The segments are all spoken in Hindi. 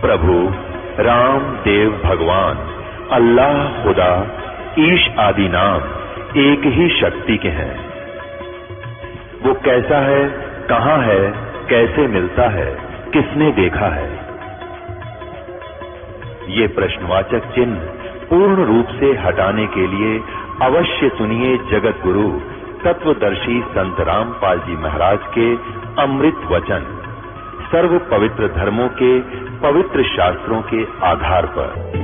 प्रभु राम देव भगवान अल्लाह खुदा ईश आदि नाम एक ही शक्ति के हैं। वो कैसा है, कहां है, कैसे मिलता है, किसने देखा है? ये प्रश्नवाचक चिन्ह पूर्ण रूप से हटाने के लिए अवश्य सुनिए जगत गुरु तत्वदर्शी संत रामपाल जी महाराज के अमृत वचन, सर्व पवित्र धर्मों के पवित्र शास्त्रों के आधार पर।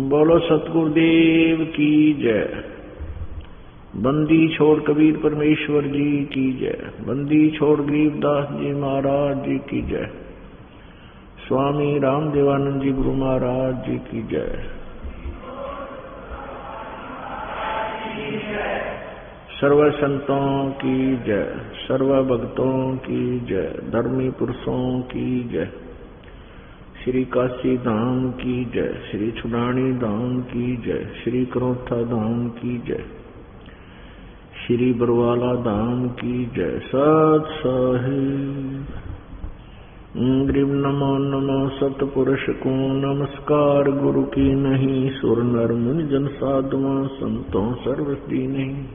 बोलो सतगुरुदेव की जय। बंदी छोड़ कबीर परमेश्वर जी की जय। बंदी छोड़ गरीबदास जी महाराज जी की जय। स्वामी रामदेवानंद जी गुरु महाराज जी की जय। सर्व संतों की जय, सर्व भक्तों की जय, धर्मी पुरुषों की जय। श्री काशी धाम की जय, श्री छुड़ानी धाम की जय, श्री करोथा धाम की जय, श्री बरवाला धाम की जय। सत साहिब ग्रीव नमो नमो सतपुरुष को नमस्कार। गुरु की नहीं सुर नर मुनि जन साधुओं संतों सर्वस्वी नहीं।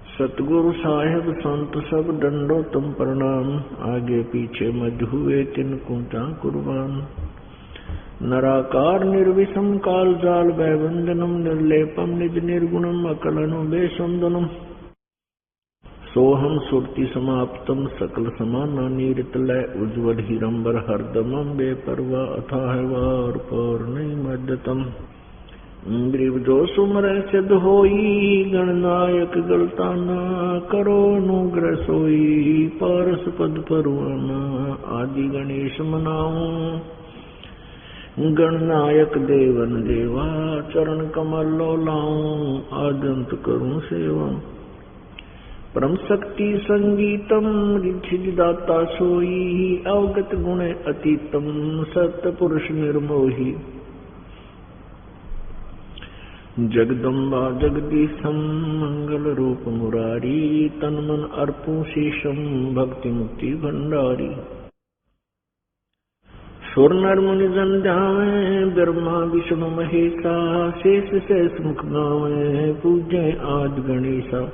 सतगुरु साहिब संत सब डंडो तुम प्रणाम। आगे पीछे मज हुए तिनको चा कुर्बान। नराकार निर्विषम काल जाल वैवंदनम निर्लेपम निज निर्गुणम अकलनु बेसंदनम। सोहम सुरति समाप्तम सकल समाना नीरतलय उज्ज्वल हीरंबर हरदमम बेपरवा अथाह वार पर नहीं मध्यतम। ग्रीव जो सुमर सिद्ध होई गणनायक गलताना। करो अनुग्रह सोई पारस पद परुआना। आदि गणेश मनाऊं गणनायक देवन देवा। चरण कमल लो लाऊं आदंत करूं सेवा। परम शक्ति संगीतम रिद्धिदाता सोई। अवगत गुण अतीतम सत्य पुरुष निर्मोही। जगदम्बा जगदीशम मंगल रूप मुरारी। तन मन अर्पू शीशम भक्ति मुक्ति भंडारी। सुर नर मुनि जन ध्यावे ब्रह्मा विष्णु महेशा। शेष शेष मुख गावे पूजे आज गणेशा।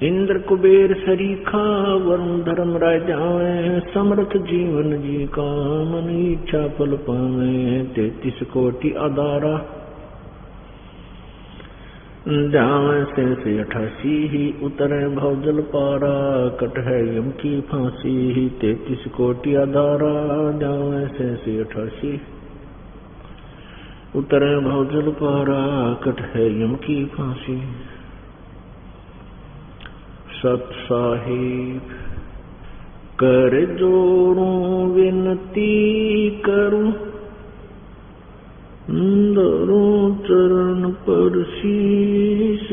इंद्र कुबेर सरीखा वरुण धर्म राय जावे। समर्थ जीवन जी का मन इच्छा फल पावे। 33 कोटि आधारा जावे से 88 ही उतरे भवजल पारा। कट है यम की फांसी 33 कोटि आधारा जावे से 88 उतरे भवजल पारा। कट है यम की फांसी। सत साहिब कर जोड़ूं विनती करूं। धरूं चरण पर शीश।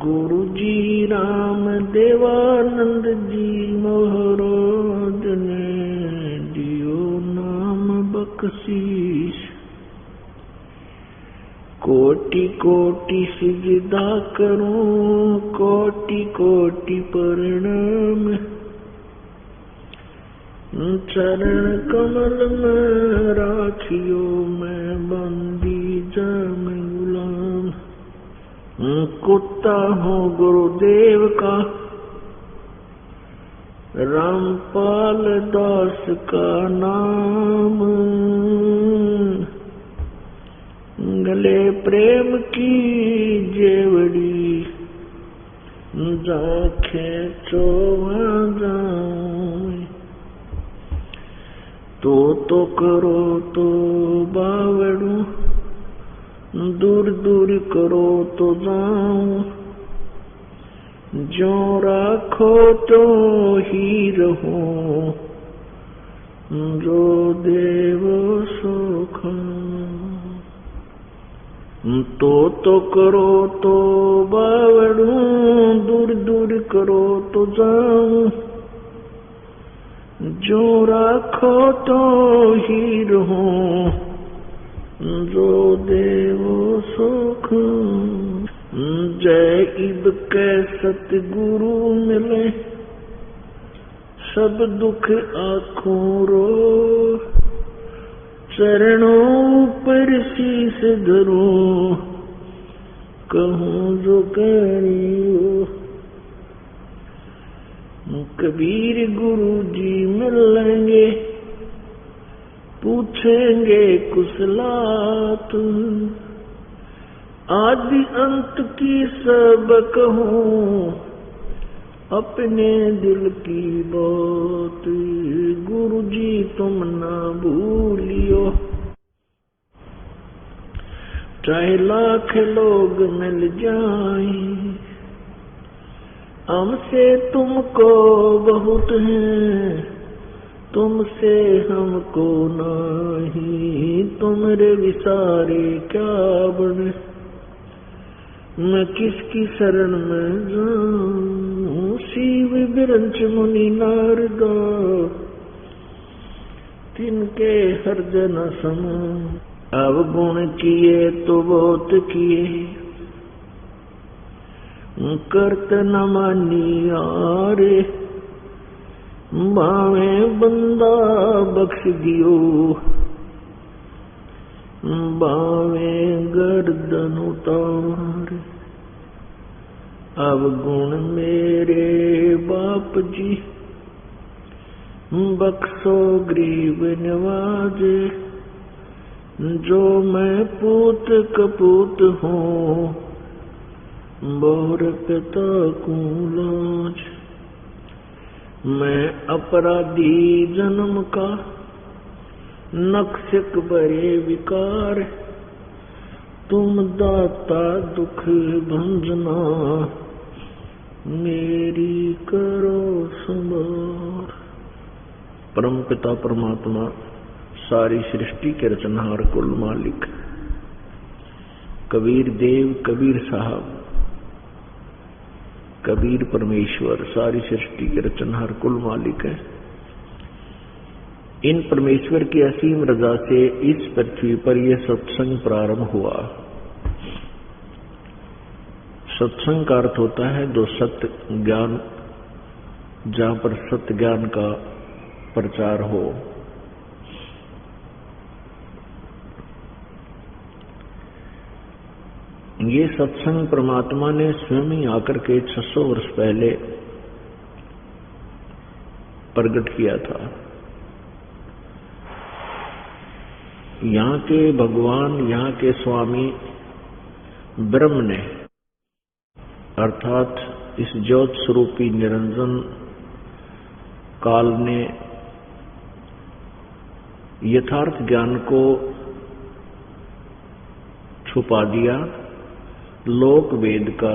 गुरु जी राम देवानंद जी महाराज ने दियो नाम बख्शीश। कोटि कोटि सिजदा करूं कोटि कोटि प्रणाम। चरण कमल में राखियो मैं बंदी जाम गुलाम। कुत्ता हूँ गुरुदेव का रामपाल दास का नाम, गले प्रेम की जेवड़ी, जाखें चोवा जाऊं। तो करो तो बावड़ू, दूर दूर करो तो जाऊं। जो राखो तो ही रहूं, जो देवो सो खाऊं। तो करो तो बावड़ू, दूर दूर करो तो जाऊं। जो राखो तो ही रहूं, जो देवो सुख। जय इब के सतगुरु मिले, सब दुख आँखों रो। चरणों पर शीस धरूं, कहूँ जो करियो। कबीर गुरु जी मिलेंगे, पूछेंगे कुशलात। आदि अंत की सब कहूँ, अपने दिल की बात। गुरु जी तुम ना भूलियो, चाहे लाख लोग मिल जाएं। हमसे तुमको बहुत है, तुमसे हमको नहीं। तुमरे विसारे क्या बने, मैं किसकी शरण में जाऊं। शिव बिरंच मुनि नारदा, तिनके हृदय न समो। अब गुण किए तो बहुत किए, करत न मानी आरे। बावे बंदा बख्श दियो, बावे गर्दन उतार। अब गुण मेरे बाप जी, बख्शो गरीब नवाजे। जो मैं पूत कपूत हूँ, बोर पिता को लाज। मैं अपराधी जन्म का, नक्शक बरे विकार। तुम दाता दुख भंजना, मेरी करो संभार। परम पिता परमात्मा, सारी सृष्टि के रचनहार, कुल मालिक कबीर देव, कबीर साहब, कबीर परमेश्वर, सारी सृष्टि के रचनहार, कुल मालिक है। इन परमेश्वर की असीम रजा से इस पृथ्वी पर यह सत्संग प्रारंभ हुआ। सत्संग का अर्थ होता है जो सत्य ज्ञान, जहां पर सत्य ज्ञान का प्रचार हो। ये सत्संग परमात्मा ने स्वयं ही आकर के 600 वर्ष पहले प्रकट किया था। यहाँ के भगवान, यहाँ के स्वामी ब्रह्म ने, अर्थात इस ज्योत स्वरूपी निरंजन काल ने यथार्थ ज्ञान को छुपा दिया, लोक वेद का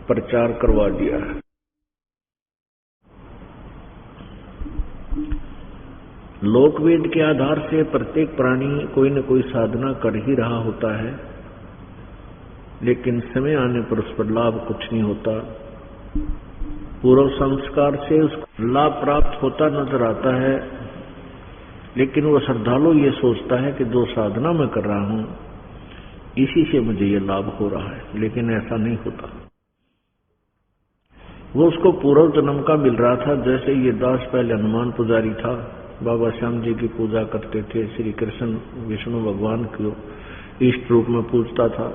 प्रचार करवा दिया। लोक वेद के आधार से प्रत्येक प्राणी कोई न कोई साधना कर ही रहा होता है, लेकिन समय आने पर उस पर लाभ कुछ नहीं होता। पूर्व संस्कार से उसको लाभ प्राप्त होता नजर आता है, लेकिन वो श्रद्धालु ये सोचता है कि जो साधना मैं कर रहा हूं इसी से मुझे ये लाभ हो रहा है, लेकिन ऐसा नहीं होता। वो उसको पूर्व जन्म का मिल रहा था। जैसे ये दास पहले हनुमान पुजारी था, बाबा श्याम जी की पूजा करते थे, श्री कृष्ण विष्णु भगवान को इष्ट रूप में पूजता था,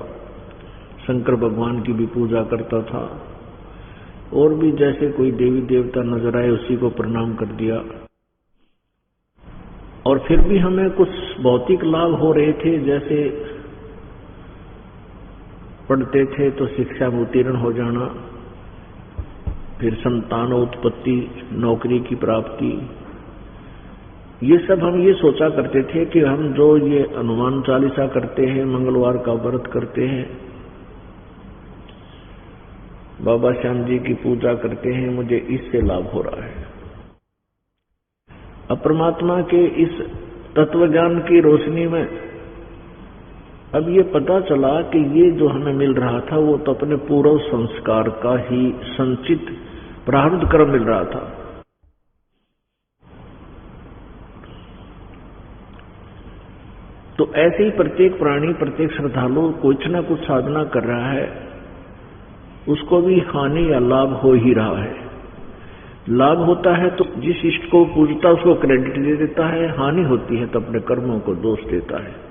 शंकर भगवान की भी पूजा करता था। और भी जैसे कोई देवी देवता नजर आए उसी को प्रणाम कर दिया। और फिर भी हमें कुछ भौतिक लाभ हो रहे थे, जैसे पढ़ते थे तो शिक्षा में उत्तीर्ण हो जाना, फिर संतानोत्पत्ति, नौकरी की प्राप्ति, ये सब हम ये सोचा करते थे कि हम जो ये हनुमान चालीसा करते हैं, मंगलवार का व्रत करते हैं, बाबा श्याम जी की पूजा करते हैं, मुझे इससे लाभ हो रहा है। अब परमात्मा के इस तत्व ज्ञान की रोशनी में अब ये पता चला कि ये जो हमें मिल रहा था वो तो अपने पूर्व संस्कार का ही संचित प्रारब्ध कर्म मिल रहा था। तो ऐसे ही प्रत्येक प्राणी, प्रत्येक श्रद्धालु कुछ न कुछ साधना कर रहा है, उसको भी हानि या लाभ हो ही रहा है। लाभ होता है तो जिस इष्ट को पूजता उसको क्रेडिट दे देता है, हानि होती है तो अपने कर्मों को दोष देता है।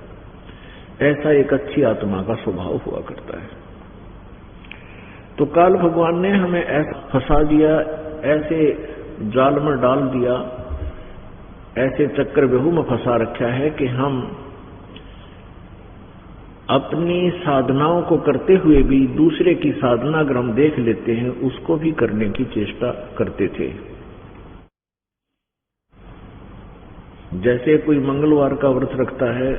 ऐसा एक अच्छी आत्मा का स्वभाव हुआ करता है। तो काल भगवान ने हमें ऐसा फंसा दिया, ऐसे जाल में डाल दिया, ऐसे चक्रव्यूह में फंसा रखा है कि हम अपनी साधनाओं को करते हुए भी दूसरे की साधना अगर हम देख लेते हैं उसको भी करने की चेष्टा करते थे। जैसे कोई मंगलवार का व्रत रखता है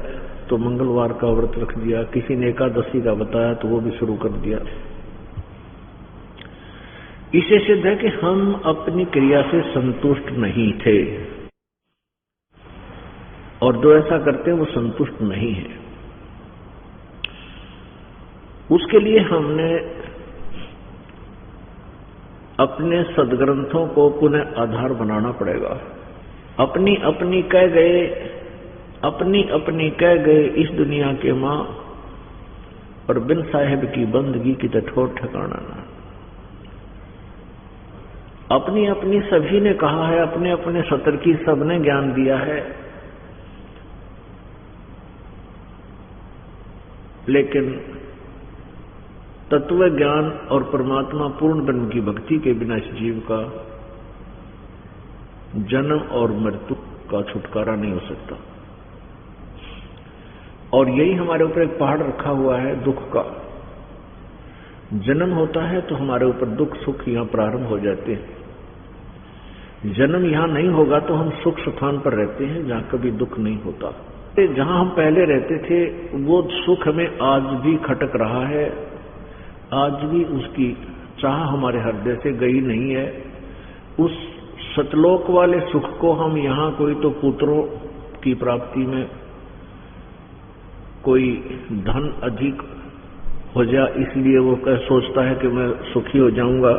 तो मंगलवार का व्रत रख दिया, किसी ने एकादशी का बताया तो वो भी शुरू कर दिया। इससे सिद्ध है कि हम अपनी क्रिया से संतुष्ट नहीं थे, और जो ऐसा करते हैं वो संतुष्ट नहीं है। उसके लिए हमने अपने सदग्रंथों को पुनः आधार बनाना पड़ेगा। अपनी अपनी कह गए इस दुनिया के मां, और बिन साहेब की बंदगी की ठोर ठिकाना ना। अपनी अपनी सभी ने कहा है, अपने अपने सतर की सबने ज्ञान दिया है, लेकिन तत्व ज्ञान और परमात्मा पूर्ण ब्रह्म की भक्ति के बिना इस जीव का जन्म और मृत्यु का छुटकारा नहीं हो सकता। और यही हमारे ऊपर एक पहाड़ रखा हुआ है दुख का। जन्म होता है तो हमारे ऊपर दुख सुख यहां प्रारंभ हो जाते हैं। जन्म यहां नहीं होगा तो हम सुख स्थान पर रहते हैं जहां कभी दुख नहीं होता। जहां हम पहले रहते थे वो सुख हमें आज भी खटक रहा है, आज भी उसकी चाह हमारे हृदय से गई नहीं है। उस सतलोक वाले सुख को हम यहाँ कोई तो पुत्रों की प्राप्ति में, कोई धन अधिक हो जाए इसलिए वो सोचता है कि मैं सुखी हो जाऊंगा,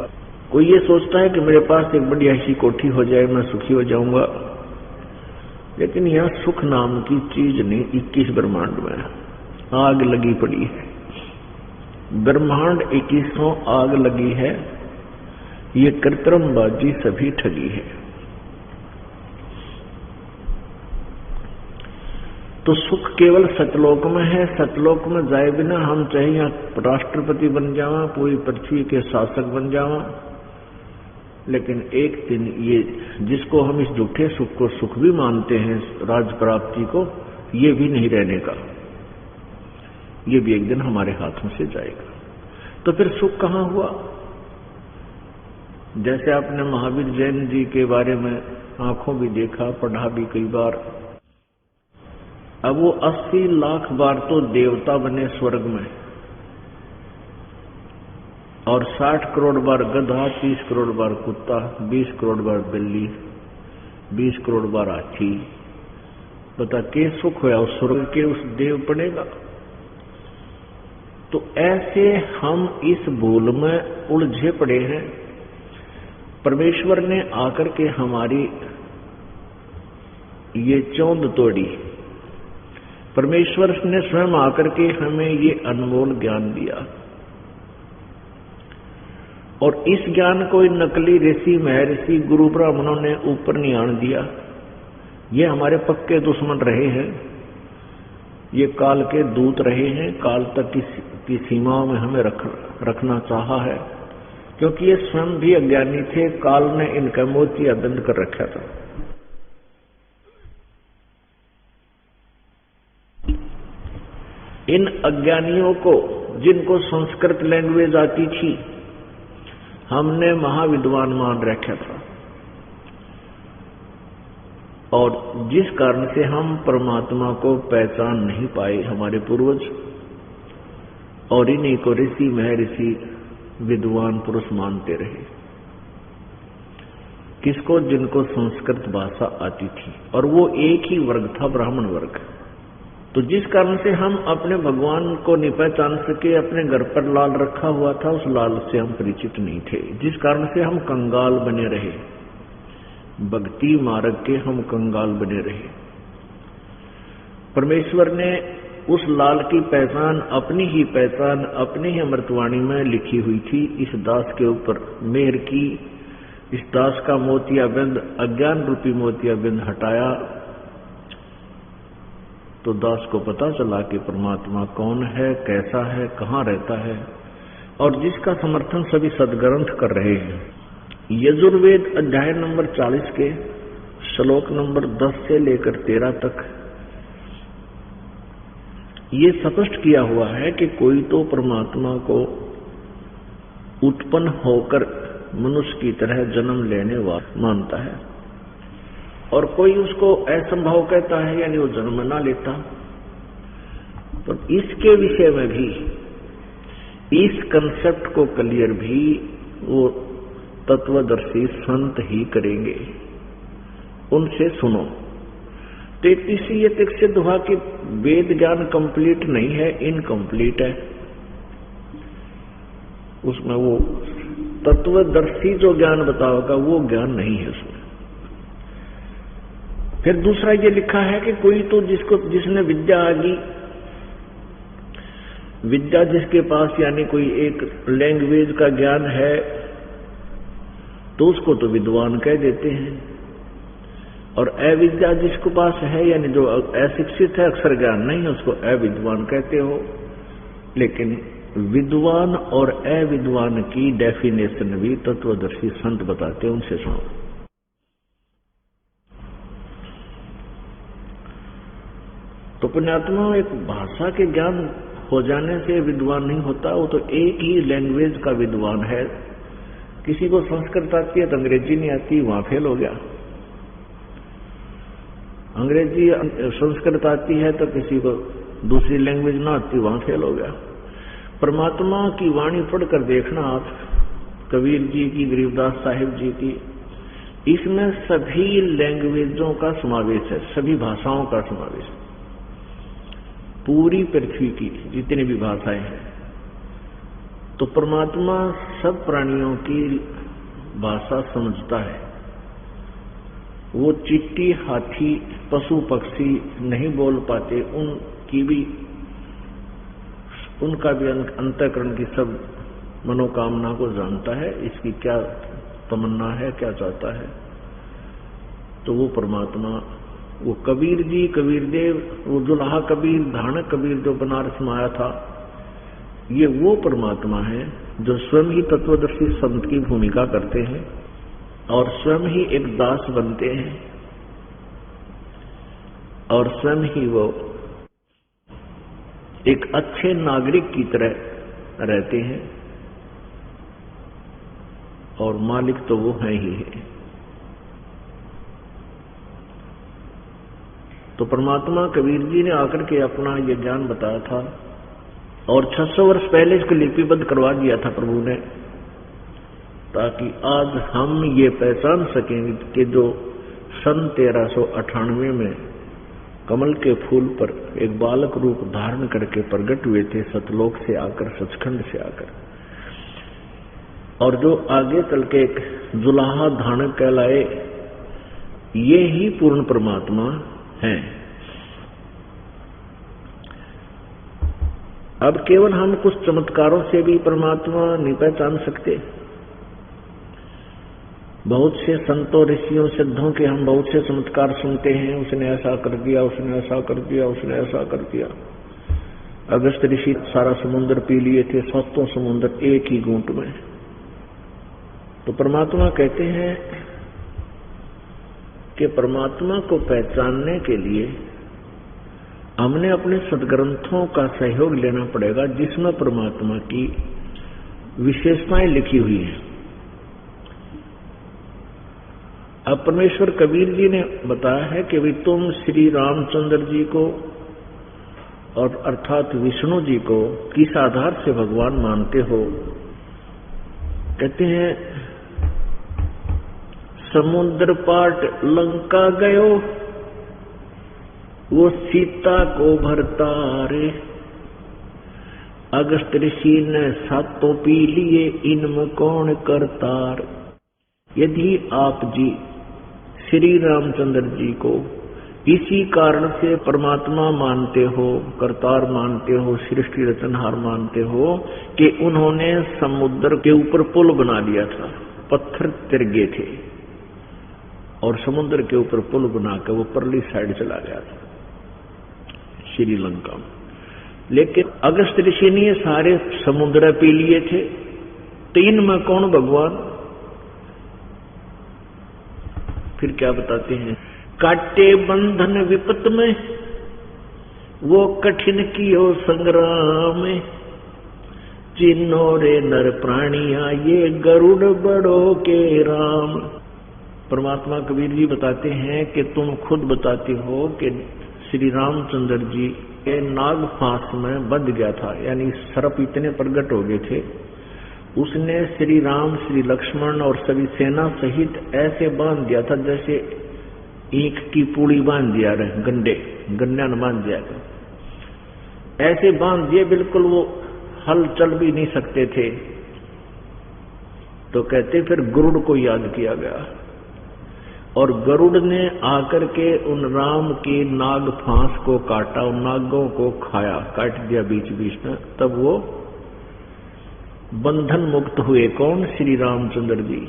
कोई ये सोचता है कि मेरे पास एक बड़ी ऐसी कोठी हो जाए मैं सुखी हो जाऊंगा। लेकिन यह सुख नाम की चीज नहीं, 21 ब्रह्मांड में आग लगी पड़ी है। ब्रह्मांड 21वां आग लगी है, ये कृत्रिमबाजी सभी ठगी है। तो सुख केवल सतलोक में है। सतलोक में जाए बिना हम चाहे यहाँ राष्ट्रपति बन जावा, पूरी पृथ्वी के शासक बन जावा, लेकिन एक दिन ये जिसको हम इस झूठे सुख को सुख भी मानते हैं, राज प्राप्ति को, ये भी नहीं रहने का, ये भी एक दिन हमारे हाथों से जाएगा। तो फिर सुख कहाँ हुआ? जैसे आपने महावीर जैन जी के बारे में आंखों भी देखा, पढ़ा भी कई बार। अब वो 80 लाख बार तो देवता बने स्वर्ग में, और 60 करोड़ बार गधा, 30 करोड़ बार कुत्ता, 20 करोड़ बार बिल्ली, 20 करोड़ बार हाथी। बता के सुख होया उस स्वर्ग के उस देव पड़ेगा। तो ऐसे हम इस भूल में उलझे पड़े हैं। परमेश्वर ने आकर के हमारी ये चौंध तोड़ी। परमेश्वर ने स्वयं आकर के हमें ये अनमोल ज्ञान दिया, और इस ज्ञान को इन नकली ऋषि महर्षि गुरु ब्राह्मणों ने ऊपर नहीं आने दिया। ये हमारे पक्के दुश्मन रहे हैं, ये काल के दूत रहे हैं, काल तक की सीमाओं में हमें रखना चाहा है, क्योंकि ये स्वयं भी अज्ञानी थे, काल ने इनका मोतिया बंद कर रखा था। इन अज्ञानियों को, जिनको संस्कृत लैंग्वेज आती थी, हमने महाविद्वान मान रखा था, और जिस कारण से हम परमात्मा को पहचान नहीं पाए हमारे पूर्वज, और इन्हीं को ऋषि महर्षि विद्वान पुरुष मानते रहे। किसको? जिनको संस्कृत भाषा आती थी, और वो एक ही वर्ग था, ब्राह्मण वर्ग। तो जिस कारण से हम अपने भगवान को नहीं पहचान सके, अपने घर पर लाल रखा हुआ था, उस लाल से हम परिचित नहीं थे, जिस कारण से हम कंगाल बने रहे, भक्ति मार्ग के हम कंगाल बने रहे। परमेश्वर ने उस लाल की पहचान, अपनी ही पहचान, अपनी ही अमृतवाणी में लिखी हुई थी, इस दास के ऊपर मेहर की। इस दास का मोतियाबिंद, अज्ञान रूपी मोतियाबिंद हटाया, तो दास को पता चला कि परमात्मा कौन है, कैसा है, कहाँ रहता है, और जिसका समर्थन सभी सदग्रंथ कर रहे हैं। यजुर्वेद अध्याय नंबर 40 के श्लोक नंबर 10 से लेकर 13 तक ये स्पष्ट किया हुआ है कि कोई तो परमात्मा को उत्पन्न होकर मनुष्य की तरह जन्म लेने वाला मानता है, और कोई उसको असंभव कहता है, यानी वो जन्म ना लेता। तो इसके विषय में भी, इस कंसेप्ट को क्लियर भी वो तत्वदर्शी संत ही करेंगे, उनसे सुनो। तो इससे ये सिद्ध हुआ कि वेद ज्ञान कंप्लीट नहीं है, इनकम्प्लीट है। उसमें वो तत्वदर्शी जो ज्ञान बताओगा वो ज्ञान नहीं है उसमें। फिर दूसरा ये लिखा है कि कोई तो जिसने विद्या आ गई, विद्या जिसके पास, यानी कोई एक लैंग्वेज का ज्ञान है, तो उसको तो विद्वान कह देते हैं, और अविद्या जिसके पास है, यानी जो अशिक्षित है, अक्षर ज्ञान नहीं है, उसको अविद्वान कहते हो। लेकिन विद्वान और अविद्वान की डेफिनेशन भी तत्वदर्शी संत बताते हैं, उनसे सुनो। तो पुण्यात्मा, एक भाषा के ज्ञान हो जाने से विद्वान नहीं होता, वो तो एक ही लैंग्वेज का विद्वान है। किसी को संस्कृत आती है तो अंग्रेजी नहीं आती, वहां फेल हो गया। अंग्रेजी संस्कृत आती है तो किसी को दूसरी लैंग्वेज ना आती, वहां फेल हो गया। परमात्मा की वाणी पढ़कर देखना आप, कबीर जी की, गरीबदास साहिब जी की, इसमें सभी लैंग्वेजों का समावेश है, सभी भाषाओं का समावेश है। पूरी पृथ्वी की जितनी भी भाषाएं हैं, तो परमात्मा सब प्राणियों की भाषा समझता है। वो चिट्टी, हाथी, पशु पक्षी नहीं बोल पाते, उनका भी अंतःकरण की सब मनोकामना को जानता है, इसकी क्या तमन्ना है, क्या चाहता है। तो वो परमात्मा, वो कबीर जी, कबीर देव, वो दुल्हा कबीर, धानक कबीर जो बनारस में आया था, ये वो परमात्मा है जो स्वयं ही तत्वदर्शी संत की भूमिका करते हैं और स्वयं ही एक दास बनते हैं, और स्वयं ही वो एक अच्छे नागरिक की तरह रहते हैं, और मालिक तो वो है ही है। तो परमात्मा कबीर जी ने आकर के अपना ये ज्ञान बताया था, और 600 वर्ष पहले इसको लिपिबद्ध करवा दिया था प्रभु ने, ताकि आज हम ये पहचान सकें कि जो सन 1398 में कमल के फूल पर एक बालक रूप धारण करके प्रकट हुए थे, सतलोक से आकर, सचखंड से आकर, और जो आगे चल के एक जुलाहा धानक कहलाए, ये ही पूर्ण परमात्मा हैं। अब केवल हम कुछ चमत्कारों से भी परमात्मा नहीं पहचान सकते। बहुत से संतों, ऋषियों, सिद्धों के हम बहुत से चमत्कार सुनते हैं, उसने ऐसा कर दिया, उसने ऐसा कर दिया, उसने ऐसा कर दिया। अगस्त ऋषि सारा समुद्र पी लिए थे, 7 समुद्र एक ही घूंट में। तो परमात्मा कहते हैं कि परमात्मा को पहचानने के लिए हमने अपने सदग्रंथों का सहयोग लेना पड़ेगा, जिसमें परमात्मा की विशेषताएं लिखी हुई हैं। अब परमेश्वर कबीर जी ने बताया है कि भी तुम श्री रामचंद्र जी को और अर्थात विष्णु जी को किस आधार से भगवान मानते हो। कहते हैं समुद्र पाट लंका गयो, वो सीता को भरतारे, अगस्त ऋषि ने सातों पी लिए, इनमें कौन करतार। यदि आप जी श्री रामचंद्र जी को इसी कारण से परमात्मा मानते हो, करतार मानते हो, सृष्टि रचनहार मानते हो कि उन्होंने समुद्र के ऊपर पुल बना लिया था, पत्थर तिरगे थे और समुद्र के ऊपर पुल बनाकर वो परली साइड चला गया था श्रीलंका में। लेकिन अगस्त ऋषि ने सारे समुद्र पी लिए थे, तो इनमें कौन भगवान। फिर क्या बताते हैं, काटे बंधन विपत में, वो कठिन कियो संग्राम, चिन्नो रे नर प्राणिया, ये गरुड़ बड़ो के राम। परमात्मा कबीर जी बताते हैं कि तुम खुद बताते हो कि श्री रामचंद्र जी के नाग फांस में बंध गया था, यानी सर्प इतने प्रकट हो गए थे, उसने श्री राम, श्री लक्ष्मण और सभी सेना सहित ऐसे बांध दिया था जैसे ईंख की पूड़ी बांध दिया रहे, गन्ना न बांध दिया था, ऐसे बांध दिए बिल्कुल वो हल चल भी नहीं सकते थे। तो कहते फिर गरुड़ को याद किया गया और गरुड़ ने आकर के उन राम के नाग फांस को काटा, उन नागों को खाया, काट दिया बीच बीच में, तब वो बंधन मुक्त हुए। कौन? श्री रामचंद्र जी।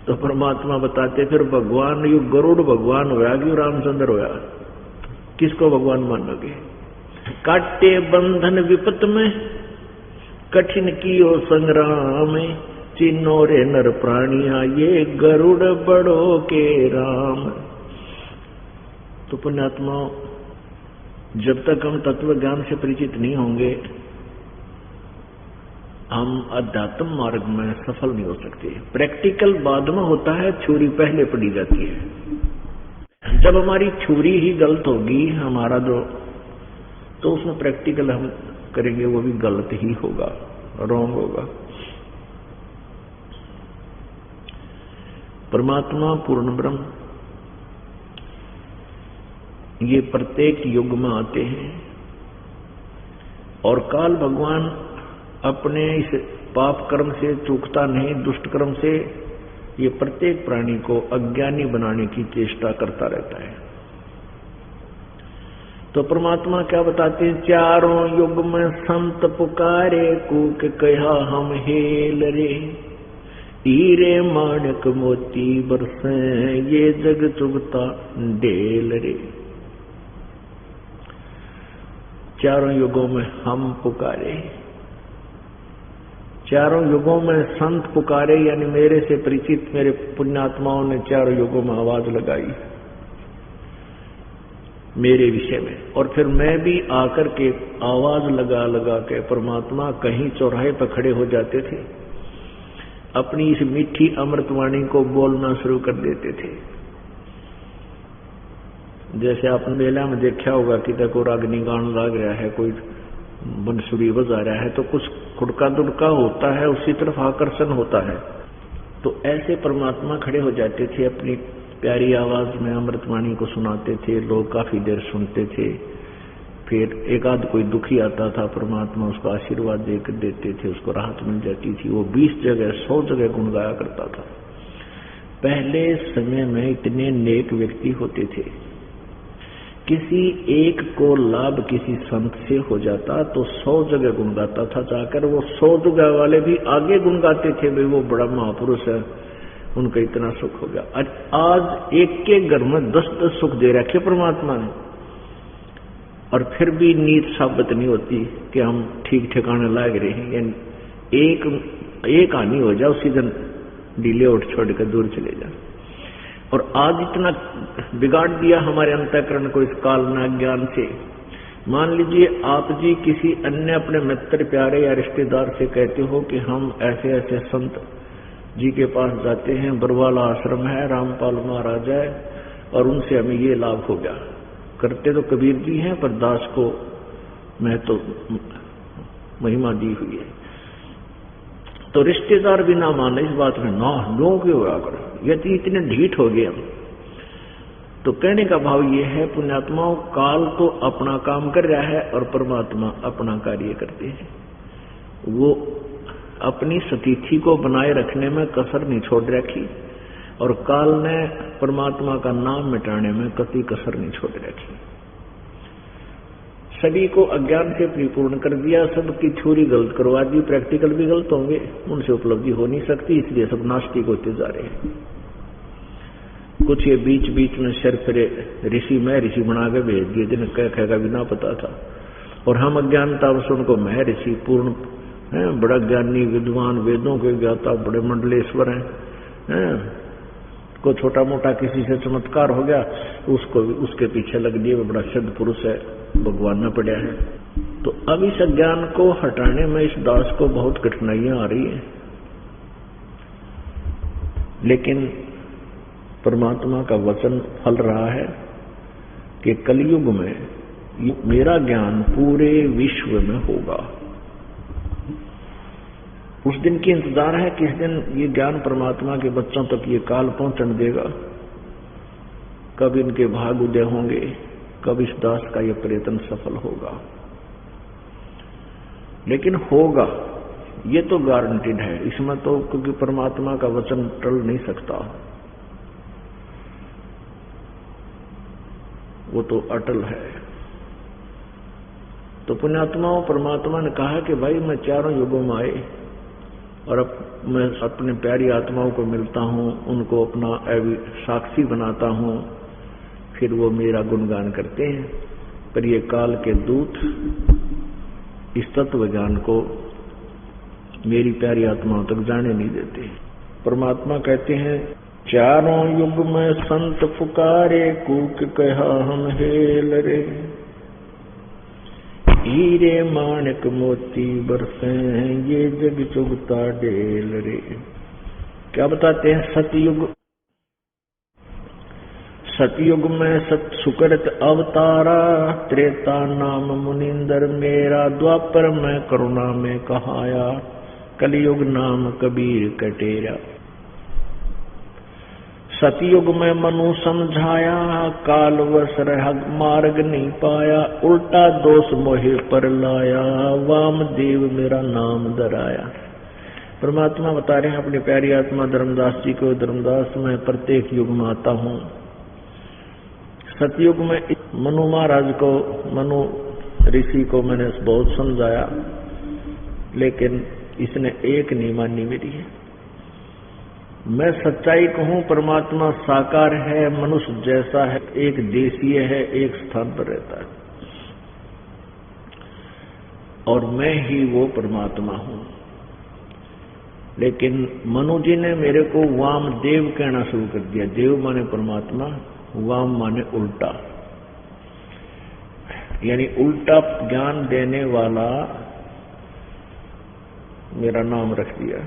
तो परमात्मा बताते फिर भगवान यू गरुड़ भगवान होया कि रामचंद्र होया, किसको भगवान मानोगे। काटे बंधन विपत में, कठिन कियो संग्राम, चिन्नो रे नर प्राणिया, ये गरुड़ बड़ो के राम। तो पुण्यात्मा, जब तक हम तत्व ज्ञान से परिचित नहीं होंगे हम अध्यात्म मार्ग में सफल नहीं हो सकते। प्रैक्टिकल बाद में होता है, थ्योरी पहले पढ़ी जाती है। जब हमारी थ्योरी ही गलत होगी हमारा जो, तो उसमें प्रैक्टिकल हम करेंगे वो भी गलत ही होगा, रॉन्ग होगा। परमात्मा पूर्ण ब्रह्म ये प्रत्येक युग में आते हैं और काल भगवान अपने इस पाप कर्म से चूकता नहीं, दुष्ट कर्म से ये प्रत्येक प्राणी को अज्ञानी बनाने की चेष्टा करता रहता है। तो परमात्मा क्या बताते हैं, चारों युग में संत पुकारे, कूक कहा हम हेल रे, हीरे माणक मोती बरसे, ये जग चुगता डेल रे। चारों युगों में हम पुकारे, चारों युगों में संत पुकारे, यानी मेरे से परिचित मेरे पुण्यात्माओं ने चारों युगों में आवाज लगाई मेरे विषय में। और फिर मैं भी आकर के आवाज लगा लगा के, परमात्मा कहीं चौराहे पर खड़े हो जाते थे, अपनी इस मीठी अमृतवाणी को बोलना शुरू कर देते थे। जैसे आपने मेला में देखा होगा कि देखो रागनी गान लाग रहा है, कोई बंसुरी बजा रहा है, तो कुछ खुड़का दुड़का होता है, उसी तरफ आकर्षण होता है। तो ऐसे परमात्मा खड़े हो जाते थे, अपनी प्यारी आवाज में अमृतवाणी को सुनाते थे, लोग काफी देर सुनते थे। फिर एक आध कोई दुखी आता था, परमात्मा उसको आशीर्वाद देकर देते थे, उसको राहत मिल जाती थी। वो 20 जगह 100 जगह गुण गाया करता था। पहले समय में इतने नेक व्यक्ति होते थे, किसी एक को लाभ किसी संत से हो जाता तो 100 जगह गुण गाता था, जाकर वो 100 जगह वाले भी आगे गुण गाते थे, भाई वो बड़ा महापुरुष है, उनका इतना सुख हो गया। आज एक के घर में 10-10 सुख दे रखे परमात्मा ने, और फिर भी नीत साबित नहीं होती कि हम ठीक ठिकाने लाग रहे हैं। यानी एक एक हानि हो जाए उसी दिन ढीले उठ छोड़ कर दूर चले जाए। और आज इतना बिगाड़ दिया हमारे अंतःकरण को इस कालना ज्ञान से। मान लीजिए आप जी किसी अन्य अपने मित्र प्यारे या रिश्तेदार से कहते हो कि हम ऐसे ऐसे संत जी के पास जाते हैं, बरवाला आश्रम है, रामपाल महाराज है, और उनसे हमें ये लाभ हो गया। करते तो कबीर जी हैं, पर दास को मैं तो महिमा दी हुई है। तो रिश्तेदार भी ना माने इस बात में, ना लो क्यों होगा करो, यदि इतने ढीठ हो गए हम। तो कहने का भाव ये है, पुण्यात्माओं, काल तो अपना काम कर रहा है और परमात्मा अपना कार्य करते हैं। वो अपनी सतिथि को बनाए रखने में कसर नहीं छोड़ रखी, और काल ने परमात्मा का नाम मिटाने में कति कसर नहीं छोड़ रखी। सभी को अज्ञान से परिपूर्ण कर दिया, सबकी थ्योरी गलत करवा दी, प्रैक्टिकल भी गलत होंगे, उनसे उपलब्धि हो नहीं सकती, इसलिए सब नास्तिक होते जा रहे हैं। कुछ ये बीच बीच में सिर फिरे ऋषि मैं ऋषि बना के भेज दिए, जिन्हें कह का भी ना पता था, और हम अज्ञानता उनको मैं ऋषि पूर्ण है, बड़ा ज्ञानी विद्वान, वेदों के ज्ञाता, बड़े मंडलेश्वर हैं। को छोटा मोटा किसी से चमत्कार हो गया, उसको उसके पीछे लग दिए, वो बड़ा सिद्ध पुरुष है, भगवान में पड़ा है। तो अब इस अज्ञान को हटाने में इस दास को बहुत कठिनाइयां आ रही हैं, लेकिन परमात्मा का वचन फल रहा है कि कलयुग में मेरा ज्ञान पूरे विश्व में होगा। उस दिन की इंतजार है, किस दिन ये ज्ञान परमात्मा के बच्चों तक ये काल पहुंचने देगा, कब इनके भाग उदय होंगे, कब इस दास का ये प्रयत्न सफल होगा। लेकिन होगा, ये तो गारंटीड है, इसमें तो क्योंकि परमात्मा का वचन टल नहीं सकता, वो तो अटल है। तो पुण्यात्माओं, परमात्मा ने कहा कि भाई मैं चारों युगों में आए और अब मैं अपने प्यारी आत्माओं को मिलता हूं, उनको अपना साक्षी बनाता हूं, फिर वो मेरा गुणगान करते हैं। पर ये काल के दूत इस तत्व ज्ञान को मेरी प्यारी आत्माओं तक जाने नहीं देते। परमात्मा कहते हैं, चारों युग में संत पुकारे, कूक कहा हम हेल रे, हीरे माणिक मोती बरसे ये जग चुगता डेल रे। क्या बताते हैं? सतयुग में सत सुकृत अवतारा, त्रेता नाम मुनिंदर मेरा, द्वापर में करुणा में कहाया, कलयुग नाम कबीर कटेरा। सतयुग में मनु समझाया, कालवश रह मार्ग नहीं पाया, उल्टा दोष मोहे पर लाया, वामदेव मेरा नाम धराया। परमात्मा बता रहे हैं अपनी प्यारी आत्मा धर्मदास जी को, धर्मदास मैं प्रत्येक युग में आता हूं। सतयुग में मनु महाराज को, मनु ऋषि को मैंने बहुत समझाया, लेकिन इसने एक नहीं मानी मेरी। मैं सच्चाई कहूं, परमात्मा साकार है, मनुष्य जैसा है, एक देशीय है, एक स्थान पर रहता है, और मैं ही वो परमात्मा हूं। लेकिन मनु जी ने मेरे को वामदेव कहना शुरू कर दिया। देव माने परमात्मा, वाम माने उल्टा, यानी उल्टा ज्ञान देने वाला मेरा नाम रख दिया।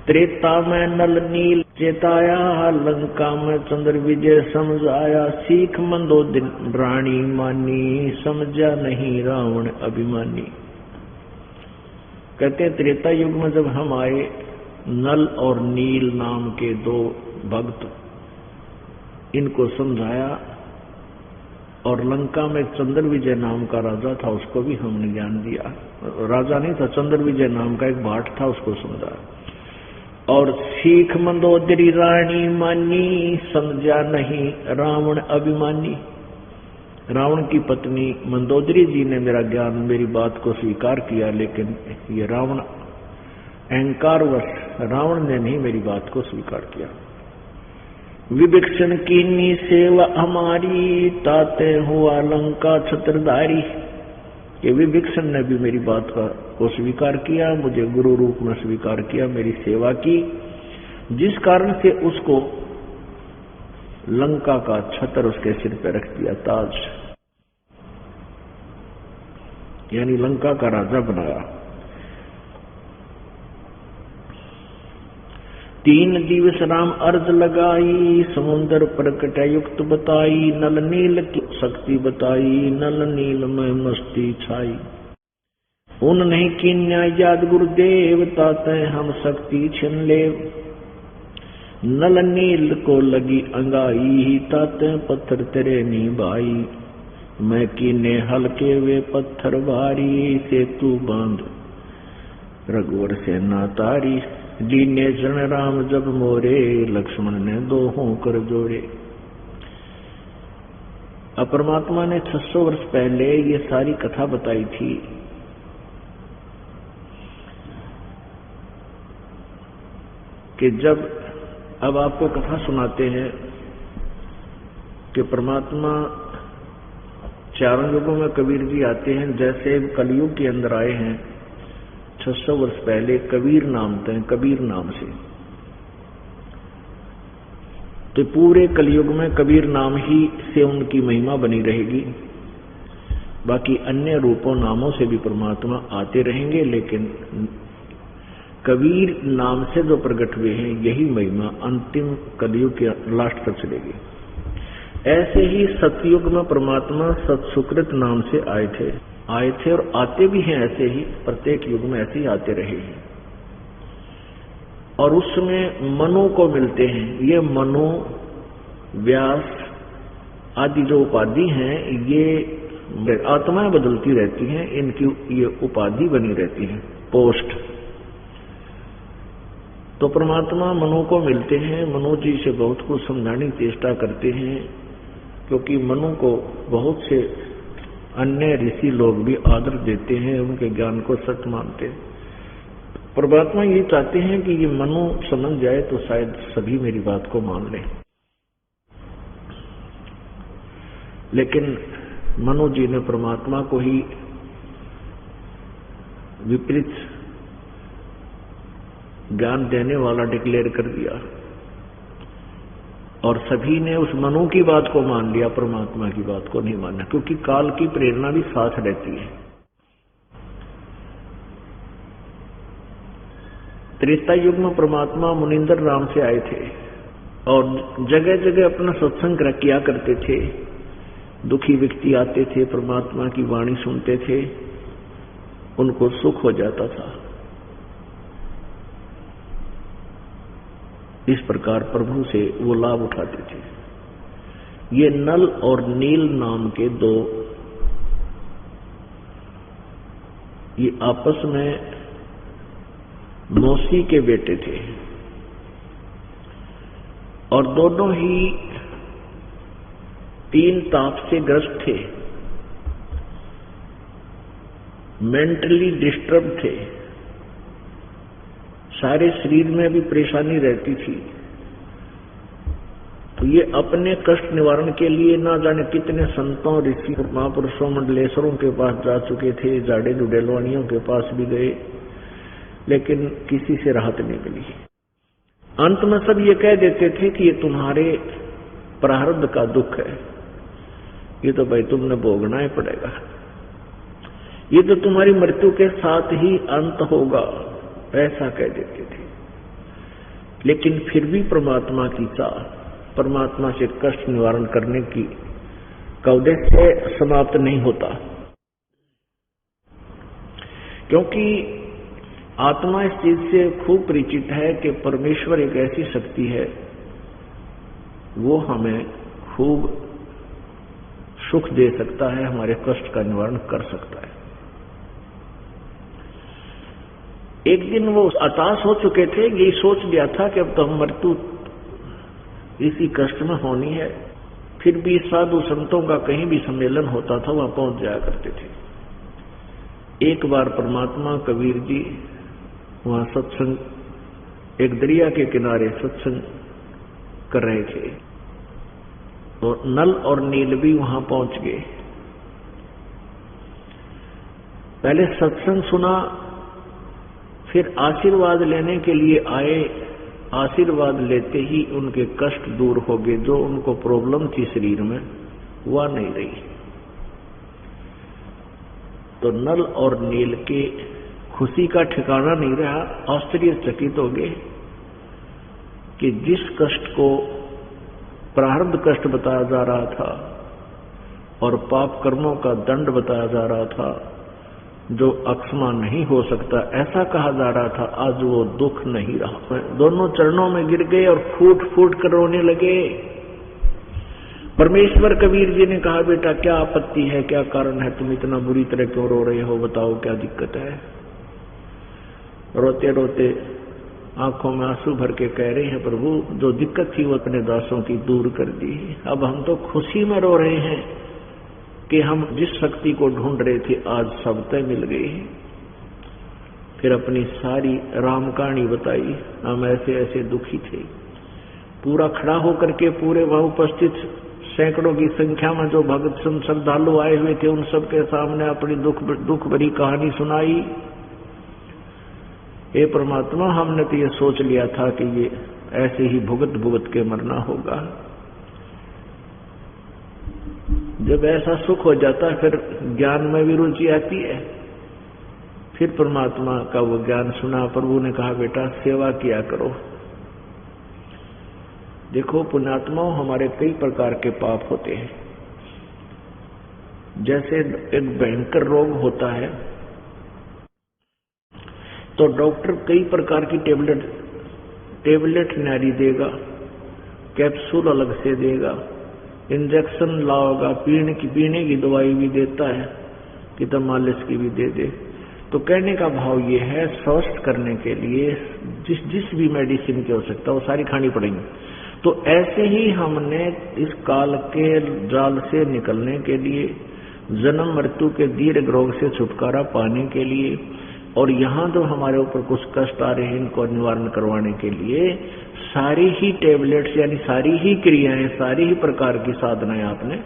त्रेता में नल नील चेताया, लंका में चंद्र विजय समझाया, सीख मंदोदरी रानी मानी, समझा नहीं रावण अभिमानी। कहते हैं त्रेता युग में जब हम आए, नल और नील नाम के दो भक्त, इनको समझाया, और लंका में चंद्र विजय नाम का राजा था, उसको भी हमने ज्ञान दिया। राजा नहीं था, चंद्र विजय नाम का एक भाट था, उसको समझाया। और सीख मंदोदरी रानी मानी, समझा नहीं रावण अभिमानी। रावण की पत्नी मंदोदरी जी ने मेरा ज्ञान, मेरी बात को स्वीकार किया, लेकिन ये रावण अहंकारवश, रावण ने नहीं मेरी बात को स्वीकार किया। विभीषण कीनी सेवा हमारी, ताते हुआ लंका छत्रधारी। कि विभीषण ने भी मेरी बात को स्वीकार किया, मुझे गुरु रूप में स्वीकार किया, मेरी सेवा की, जिस कारण से उसको लंका का छत्र उसके सिर पर रख दिया, ताज, यानी लंका का राजा बनाया। 3 दिवस राम अर्ज लगाई, समुद्र प्रकट युक्त बताई, नल नील की शक्ति बताई, नल नील में मस्ती छाई। उन नहीं कीन्या याद गुरुदेव, ताते हम शक्ति छिन ले। नल नील को लगी अंगाई, ताते पत्थर तेरे नी भाई। मैं कीने हल्के वे पत्थर भारी, से तू बांध रघुवर से ना तारी। दीने शरण राम जब मोरे, लक्ष्मण ने दोहों कर जोड़े। अब परमात्मा ने 600 वर्ष पहले ये सारी कथा बताई थी कि जब, अब आपको कथा सुनाते हैं कि परमात्मा चारों युगों में कबीर जी आते हैं, जैसे कलयुग के अंदर आए हैं 600 वर्ष पहले कबीर नाम थे, कबीर नाम से। तो पूरे कलयुग में कबीर नाम ही से उनकी महिमा बनी रहेगी। बाकी अन्य रूपों नामों से भी परमात्मा आते रहेंगे, लेकिन कबीर नाम से जो प्रकट हुए हैं यही महिमा अंतिम कलयुग के लास्ट तक चलेगी। ऐसे ही सतयुग में परमात्मा सत्सुकृत नाम से आए थे और आते भी हैं, ऐसे ही प्रत्येक युग में ऐसे ही आते रहे हैं। और उसमें मनु को मिलते हैं। ये मनु, व्यास आदि जो उपाधि हैं, ये आत्माएं बदलती रहती हैं, इनकी ये उपाधि बनी रहती है, पोस्ट। तो परमात्मा मनु को मिलते हैं, मनु जी से बहुत कुछ समझाने की चेष्टा करते हैं, क्योंकि मनु को बहुत से अन्य ऋषि लोग भी आदर देते हैं, उनके ज्ञान को सत्य मानते हैं। परमात्मा ये चाहते हैं कि ये मनु समझ जाए तो शायद सभी मेरी बात को मान लें। लेकिन मनु जी ने परमात्मा को ही विपरीत ज्ञान देने वाला डिक्लेयर कर दिया, और सभी ने उस मनु की बात को मान लिया, परमात्मा की बात को नहीं माना, क्योंकि काल की प्रेरणा भी साथ रहती है। त्रेता युग में परमात्मा मुनिंदर राम से आए थे और जगह जगह अपना सत्संग किया करते थे। दुखी व्यक्ति आते थे, परमात्मा की वाणी सुनते थे, उनको सुख हो जाता था। इस प्रकार प्रभु से वो लाभ उठाते थे। ये नल और नील नाम के दो, ये आपस में मौसी के बेटे थे और दोनों ही 3 ताप से ग्रस्त थे, मेंटली डिस्टर्ब थे, सारे शरीर में भी परेशानी रहती थी। तो ये अपने कष्ट निवारण के लिए ना जाने कितने संतों, ऋषि, महापुरुषों, मंडलेश्वरों के पास जा चुके थे, जाड़े जुड़ेलवानियों के पास भी गए, लेकिन किसी से राहत नहीं मिली। अंत में सब ये कह देते थे कि ये तुम्हारे प्रारब्ध का दुख है, ये तो भाई तुमने भोगना ही पड़ेगा, ये तो तुम्हारी मृत्यु के साथ ही अंत होगा, ऐसा कह देते थे। लेकिन फिर भी परमात्मा की चाह, परमात्मा से कष्ट निवारण करने की का उद्देश्य समाप्त नहीं होता, क्योंकि आत्मा इस चीज से खूब परिचित है कि परमेश्वर एक ऐसी शक्ति है, वो हमें खूब सुख दे सकता है, हमारे कष्ट का निवारण कर सकता है। एक दिन वो हताश हो चुके थे, यही सोच लिया था कि अब तो हम मृत्यु इसी कष्ट में होनी है। फिर भी साधु संतों का कहीं भी सम्मेलन होता था, वहां पहुंच जाया करते थे। एक बार परमात्मा कबीर जी वहां सत्संग, एक दरिया के किनारे सत्संग कर रहे थे, तो नल और नील भी वहां पहुंच गए। पहले सत्संग सुना, फिर आशीर्वाद लेने के लिए आए। आशीर्वाद लेते ही उनके कष्ट दूर हो गए, जो उनको प्रॉब्लम थी शरीर में वह नहीं रही। तो नल और नील के खुशी का ठिकाना नहीं रहा। आश्चर्यचकित हो गए कि जिस कष्ट को प्रारब्ध कष्ट बताया जा रहा था और पाप कर्मों का दंड बताया जा रहा था, जो अक्षमा नहीं हो सकता ऐसा कहा जा रहा था, आज वो दुख नहीं रहा। दोनों चरणों में गिर गए और फूट फूट कर रोने लगे। परमेश्वर कबीर जी ने कहा, बेटा क्या आपत्ति है, क्या कारण है, तुम इतना बुरी तरह क्यों रो रहे हो, बताओ क्या दिक्कत है। रोते रोते आंखों में आंसू भर के कह रहे हैं, प्रभु जो दिक्कत थी वो अपने दासों की दूर कर दी। अब हम तो खुशी में रो रहे हैं कि हम जिस शक्ति को ढूंढ रहे थे आज सब तय मिल गई। फिर अपनी सारी राम कहानी बताई, हम ऐसे ऐसे दुखी थे। पूरा खड़ा होकर के पूरे वहां उपस्थित सैकड़ों की संख्या में जो भक्त श्रद्धालु आए हुए थे उन सबके सामने अपनी दुख भरी कहानी सुनाई। हे परमात्मा, हमने तो ये सोच लिया था कि ये ऐसे ही भुगत भुगत के मरना होगा। जब ऐसा सुख हो जाता है फिर ज्ञान में भी रुचि आती है। फिर परमात्मा का वो ज्ञान सुना। प्रभु ने कहा, बेटा सेवा किया करो। देखो पुण्यात्माओं, हमारे कई प्रकार के पाप होते हैं। जैसे एक भयंकर रोग होता है तो डॉक्टर कई प्रकार की टेबलेट नारी देगा, कैप्सूल अलग से देगा, इंजेक्शन लाओगा, पीने की दवाई भी देता है, कि तो मालिश की भी दे दे। तो कहने का भाव ये है, स्वस्थ करने के लिए जिस भी मेडिसिन की आवश्यकता वो सारी खानी पड़ेगी। तो ऐसे ही हमने इस काल के जाल से निकलने के लिए, जन्म मृत्यु के दीर्घ रोग से छुटकारा पाने के लिए, और यहाँ जो हमारे ऊपर कुछ कष्ट आ रहे हैं इनको निवारण करवाने के लिए सारी ही टेबलेट्स यानी सारी ही क्रियाएं, सारी ही प्रकार की साधनाएं आपने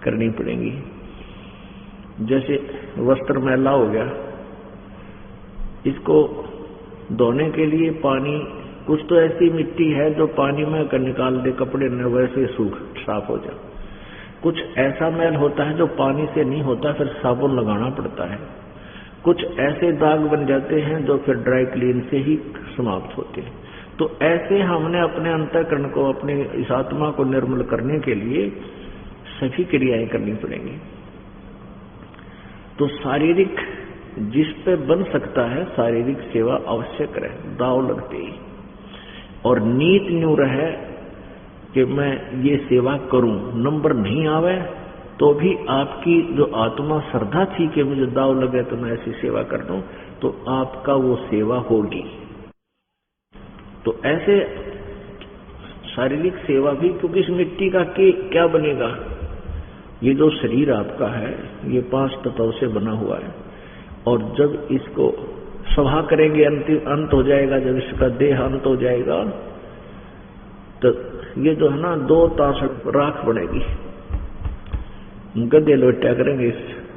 करनी पड़ेंगी। जैसे वस्त्र मैला हो गया, इसको धोने के लिए पानी, कुछ तो ऐसी मिट्टी है जो पानी में कर निकाल दे कपड़े न वैसे सूख साफ हो जाए। कुछ ऐसा मैल होता है जो पानी से नहीं होता, फिर साबुन लगाना पड़ता है। कुछ ऐसे दाग बन जाते हैं जो फिर ड्राई क्लीन से ही समाप्त होते हैं। तो ऐसे हमने अपने अंतःकरण को, अपने इस आत्मा को निर्मल करने के लिए सभी क्रियाएं करनी पड़ेंगी। तो शारीरिक जिस पे बन सकता है शारीरिक सेवा अवश्य करें, दाव लगते ही, और नीत न्यू रहे कि मैं ये सेवा करूं। नंबर नहीं आवे तो भी आपकी जो आत्मा श्रद्धा थी कि मुझे दाव लगे तो मैं ऐसी सेवा कर दूं, तो आपका वो सेवा होगी। तो ऐसे शारीरिक सेवा भी, क्योंकि इस मिट्टी का क्या बनेगा, ये जो शरीर आपका है ये 5 तत्वों से बना हुआ है, और जब इसको सभा करेंगे, अंत हो जाएगा, जब इसका देह अंत हो जाएगा तो ये जो है ना 2 तास राख बनेगी, गद्दे लोटा करेंगे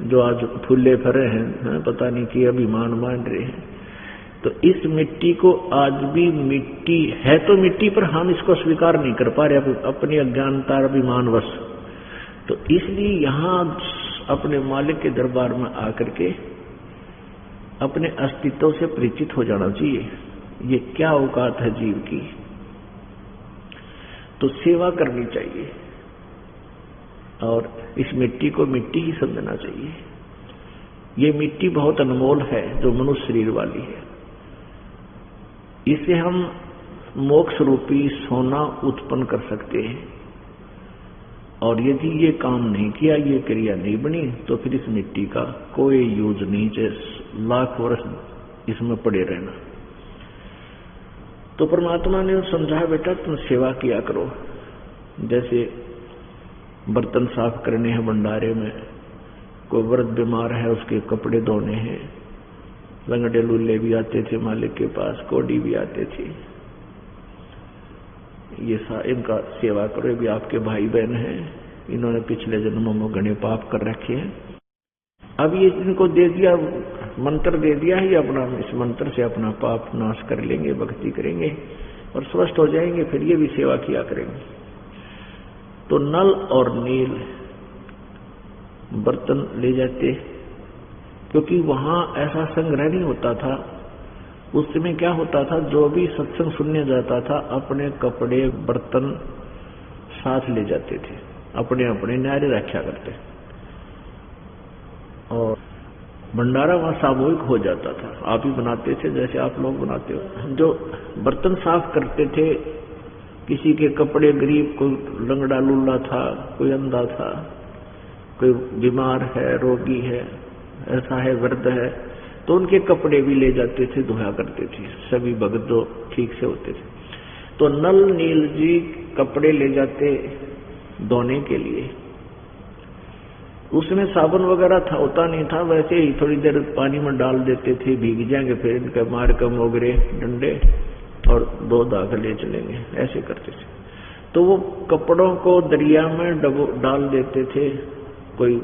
जो आज फूले फरे हैं, पता नहीं कि अभिमान मान रहे हैं। तो इस मिट्टी को आज भी मिट्टी है तो मिट्टी, पर हम इसको स्वीकार नहीं कर पा रहे अपनी अज्ञानता अभिमानवश। तो इसलिए यहाँ अपने मालिक के दरबार में आकर के अपने अस्तित्व से परिचित हो जाना चाहिए। ये क्या औकात है जीव की, तो सेवा करनी चाहिए और इस मिट्टी को मिट्टी ही समझना चाहिए। ये मिट्टी बहुत अनमोल है जो मनुष्य शरीर वाली है। इसे हम मोक्ष रूपी सोना उत्पन्न कर सकते हैं, और यदि ये काम नहीं किया, ये क्रिया नहीं बनी, तो फिर इस मिट्टी का कोई यूज नहीं, चाहे लाख वर्ष इसमें पड़े रहना। तो परमात्मा ने समझाया, बेटा तुम सेवा किया करो। जैसे बर्तन साफ करने हैं भंडारे में, कोई वृद्ध बीमार है उसके कपड़े धोने हैं, लंगड़े लूल्हे भी आते थे मालिक के पास, कोडी भी आते थे, ये इनका सेवा करो। ये भी आपके भाई बहन हैं, इन्होंने पिछले जन्मों में घने पाप कर रखे हैं, अब ये इनको दे दिया, मंत्र दे दिया है, अपना इस मंत्र से अपना पाप नाश कर लेंगे, भक्ति करेंगे और स्वस्थ हो जाएंगे, फिर ये भी सेवा किया करेंगे। तो नल और नील बर्तन ले जाते, क्योंकि वहां ऐसा संग्रह नहीं होता था। उस समय क्या होता था, जो भी सत्संग सुनने जाता था अपने कपड़े बर्तन साथ ले जाते थे, अपने अपने न्यारे रखा करते, और भंडारा वहां सामूहिक हो जाता था। आप ही बनाते थे जैसे आप लोग बनाते हो। जो बर्तन साफ करते थे, किसी के कपड़े गरीब, कोई लंगड़ा लुल्ला था, कोई अंधा था, कोई बीमार है, रोगी है, ऐसा है, वृद्ध है, तो उनके कपड़े भी ले जाते थे, धोया करते थे। सभी भगत जो ठीक से होते थे, तो नल नील जी कपड़े ले जाते धोने के लिए। उसमें साबुन वगैरह था होता नहीं था, वैसे ही थोड़ी देर पानी में डाल देते थे, भीग जाएंगे, फिर इनके मार कर मोगरे डंडे और 2 दाग ले चलेंगे, ऐसे करते थे। तो वो कपड़ों को दरिया में डाल देते थे, कोई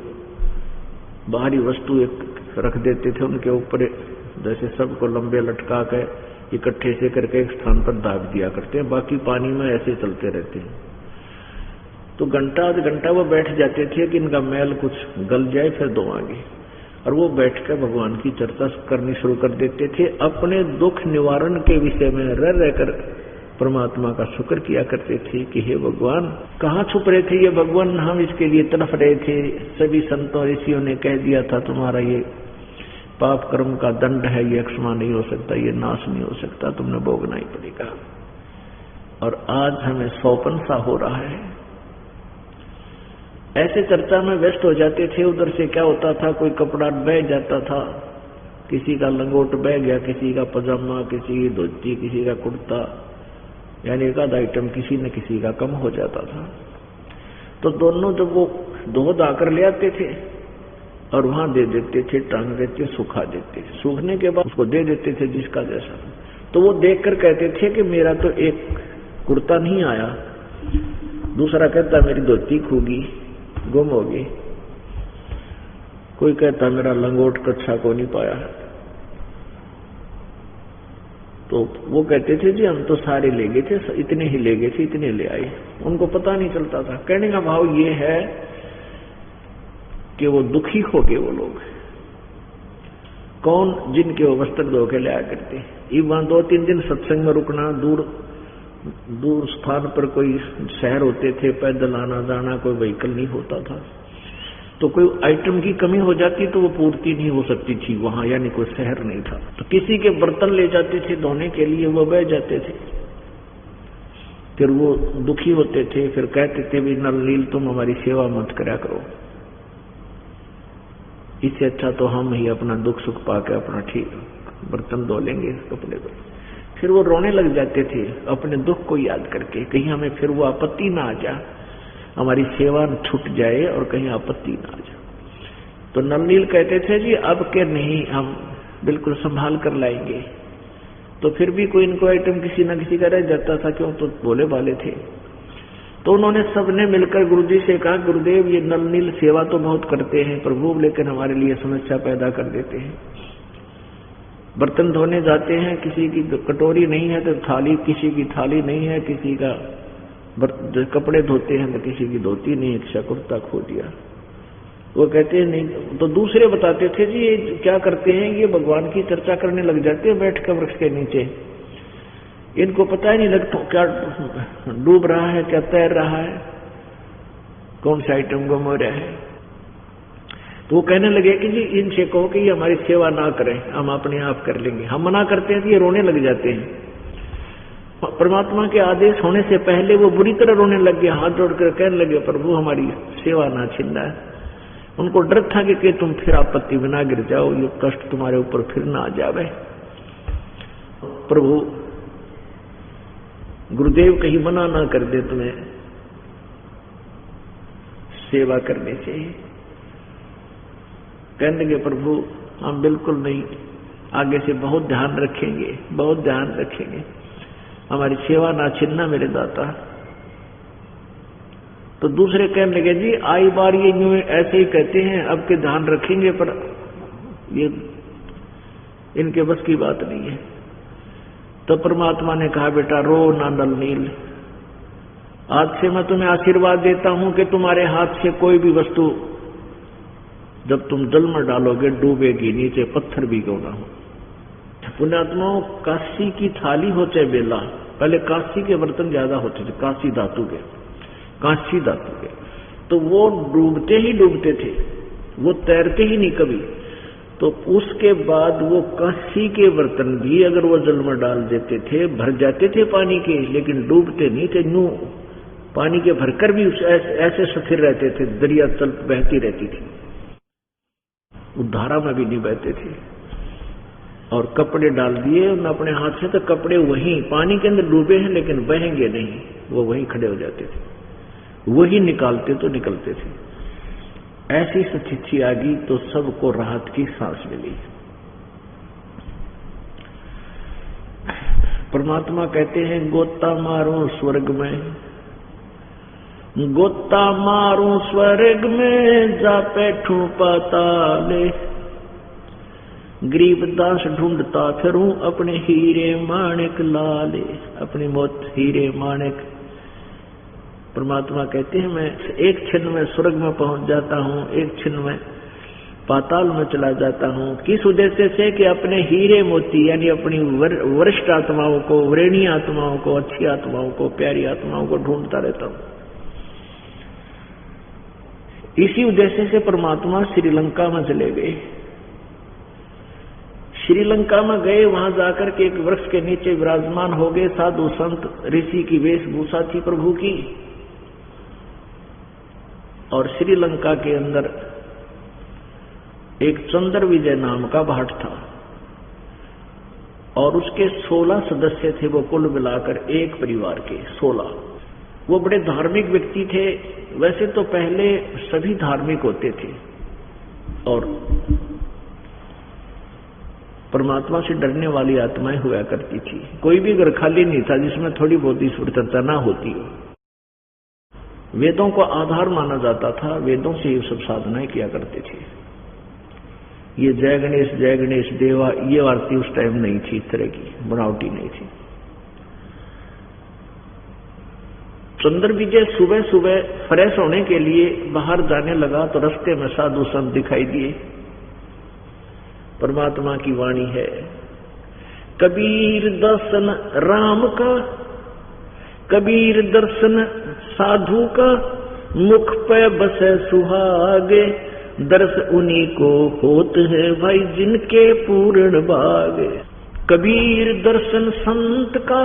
बाहरी वस्तु एक रख देते थे उनके ऊपर, जैसे सबको लंबे लटका कर इकट्ठे से करके एक स्थान पर दाग दिया करते हैं, बाकी पानी में ऐसे चलते रहते हैं। तो घंटा आध घंटा वो बैठ जाते थे कि इनका मैल कुछ गल जाए, फिर धोआंगे। और वो बैठकर भगवान की चर्चा करनी शुरू कर देते थे, अपने दुख निवारण के विषय में रह रहकर परमात्मा का शुक्र किया करते थे कि हे भगवान, कहाँ छुप रहे थे ये भगवान, हम इसके लिए तड़फ रहे थे। सभी संतों ऋषियों ने कह दिया था तुम्हारा ये पाप कर्म का दंड है, ये क्षमा नहीं हो सकता, ये नाश नहीं हो सकता, तुमने भोगना ही पड़ेगा। और आज हमें सौपन सा हो रहा है। ऐसे चर्चा में व्यस्त हो जाते थे। उधर से क्या होता था, कोई कपड़ा बह जाता था, किसी का लंगोट बह गया, किसी का पजामा, किसी की धोती, किसी का कुर्ता, यानी एक आध आइटम किसी न किसी का कम हो जाता था। तो दोनों जब वो धो धाकर ले आते थे और वहां दे देते थे, टांग देते, सुखा देते, सूखने के बाद उसको दे देते थे जिसका जैसा। तो वो देखकर कहते थे कि मेरा तो एक कुर्ता नहीं आया, दूसरा कहता मेरी धोती खूगी, गुम होगी, कोई कहता मेरा लंगोट कच्छा को नहीं पाया। तो वो कहते थे जी हम तो सारे ले गए थे, इतने ही ले गए थे, इतने ले आए। उनको पता नहीं चलता था। कहने का भाव ये है कि वो दुखी हो गए वो लोग। कौन? जिनके वो वस्त्र धो के लाया करते। ये वहां 2-3 दिन सत्संग में रुकना, दूर स्थान पर कोई शहर होते थे, पैदल आना जाना, कोई व्हीकल नहीं होता था, तो कोई आइटम की कमी हो जाती तो वो पूर्ति नहीं हो सकती थी वहां, यानी कोई शहर नहीं था। तो किसी के बर्तन ले जाते थे धोने के लिए, वो बह जाते थे, फिर वो दुखी होते थे, फिर कहते थे भी नल नील तुम हमारी सेवा मत करा करो, इससे अच्छा तो हम ही अपना दुख सुख पाके अपना ठीक बर्तन धो लेंगे कपड़े को। फिर वो रोने लग जाते थे अपने दुख को याद करके, कहीं हमें फिर वो आपत्ति ना आ जाए, हमारी सेवा छूट जाए और कहीं आपत्ति ना आ जाए। तो नलनील कहते थे जी अब के नहीं, हम बिल्कुल संभाल कर लाएंगे। तो फिर भी कोई इनको आइटम किसी न किसी का रह जाता था, क्यों, तो बोले वाले थे। तो उन्होंने सबने मिलकर गुरुजी से कहा, गुरुदेव ये नलनील सेवा तो बहुत करते हैं प्रभु, लेकिन हमारे लिए समस्या पैदा कर देते हैं। बर्तन धोने जाते हैं, किसी की कटोरी नहीं है तो थाली, किसी की थाली नहीं है, किसी का कपड़े धोते हैं तो किसी की धोती नहीं है, किसी कुर्ता खो दिया। वो कहते हैं नहीं, तो दूसरे बताते थे जी ये क्या करते हैं, ये भगवान की चर्चा करने लग जाते हैं बैठ कर वृक्ष के नीचे, इनको पता ही नहीं लगता क्या डूब रहा है, क्या तैर रहा है, कौन सा आइटम गुम हो रहा है। तो वो कहने लगे कि जी इनसे कहो कि ये हमारी सेवा ना करें, हम अपने आप कर लेंगे। हम मना करते हैं तो ये रोने लग जाते हैं। परमात्मा के आदेश होने से पहले वो बुरी तरह रोने लग गए, हाथ जोड़कर कहने लगे प्रभु हमारी सेवा ना छीनना है। उनको डर था कि तुम फिर आपत्ति में ना गिर जाओ, ये कष्ट तुम्हारे ऊपर फिर ना आ जावे। प्रभु गुरुदेव कहीं मना ना कर दे तुम्हें सेवा करने से। कहने लगे प्रभु हम बिल्कुल नहीं, आगे से बहुत ध्यान रखेंगे, बहुत ध्यान रखेंगे, हमारी सेवा ना छीनना मेरे दाता। तो तो दूसरे कहने लगे जी आई बार ये यूं ऐसे ही कहते हैं, अब के ध्यान रखेंगे, पर ये इनके बस की बात नहीं है। तो परमात्मा ने कहा बेटा रो ना नल नील, आज से मैं तुम्हें आशीर्वाद देता हूं कि तुम्हारे हाथ से कोई भी वस्तु जब तुम जल में डालोगे डूबेगी, नीचे पत्थर भी क्यों ना हो। पुण्यात्माओं, काशी की थाली हो चाहे बेला, पहले काशी के बर्तन ज्यादा होते थे, काशी धातु के, कांसी धातु के, तो वो डूबते ही डूबते थे, वो तैरते ही नहीं कभी। तो उसके बाद वो कांसी के बर्तन भी अगर वो जल में डाल देते थे, भर जाते थे पानी के, लेकिन डूबते नहीं थे, यूं पानी के भरकर भी ऐसे स्थिर रहते थे, दरिया चल बहती रहती थी, धारा में भी नहीं बहते थे। और कपड़े डाल दिए उन्होंने अपने हाथ से, तो कपड़े वहीं पानी के अंदर डूबे हैं लेकिन बहेंगे नहीं, वो वहीं खड़े हो जाते थे, वही निकालते तो निकलते थे। ऐसी स्थिति आ गई तो सबको राहत की सांस मिली। परमात्मा कहते हैं गोता मारूं स्वर्ग में, गोता मारूं स्वर्ग में, जा बैठूं पाताले, गरीबदास ढूंढता फिरूं अपने हीरे माणिक लाले। अपनी मौत हीरे माणिक। परमात्मा कहते हैं मैं एक क्षण में स्वर्ग में पहुंच जाता हूं, एक क्षण में पाताल में चला जाता हूं। किस उद्देश्य से कि अपने हीरे मोती यानी अपनी वरिष्ठ आत्माओं को, वरेणी आत्माओं को, अच्छी आत्माओं को, प्यारी आत्माओं को ढूंढता रहता हूं। इसी उद्देश्य से परमात्मा श्रीलंका में चले गए। श्रीलंका में गए, वहां जाकर के एक वृक्ष के नीचे विराजमान हो गए। साधु संत ऋषि की वेशभूषा थी प्रभु की। और श्रीलंका के अंदर एक चंद्र विजय नाम का भाट था और उसके 16 सदस्य थे, वो कुल मिलाकर एक परिवार के 16। वो बड़े धार्मिक व्यक्ति थे। वैसे तो पहले सभी धार्मिक होते थे और परमात्मा से डरने वाली आत्माएं हुआ करती थी। कोई भी घर खाली नहीं था जिसमें थोड़ी बहुत ईश्वर चर्चा ना होती हो। वेदों को आधार माना जाता था, वेदों से ये सब साधनाएं किया करते थे। ये जय गणेश देवा, ये आरती उस टाइम नहीं थी, इस तरह की बनावटी नहीं थी। चंद्र विजय सुबह सुबह फ्रेश होने के लिए बाहर जाने लगा तो रास्ते में साधु संत दिखाई दिए। परमात्मा की वाणी है, कबीर दर्शन राम का, कबीर दर्शन साधु का, मुख पे बसे सुहागे, दर्श उन्हीं को होत है भाई जिनके पूर्ण भागे। कबीर दर्शन संत का,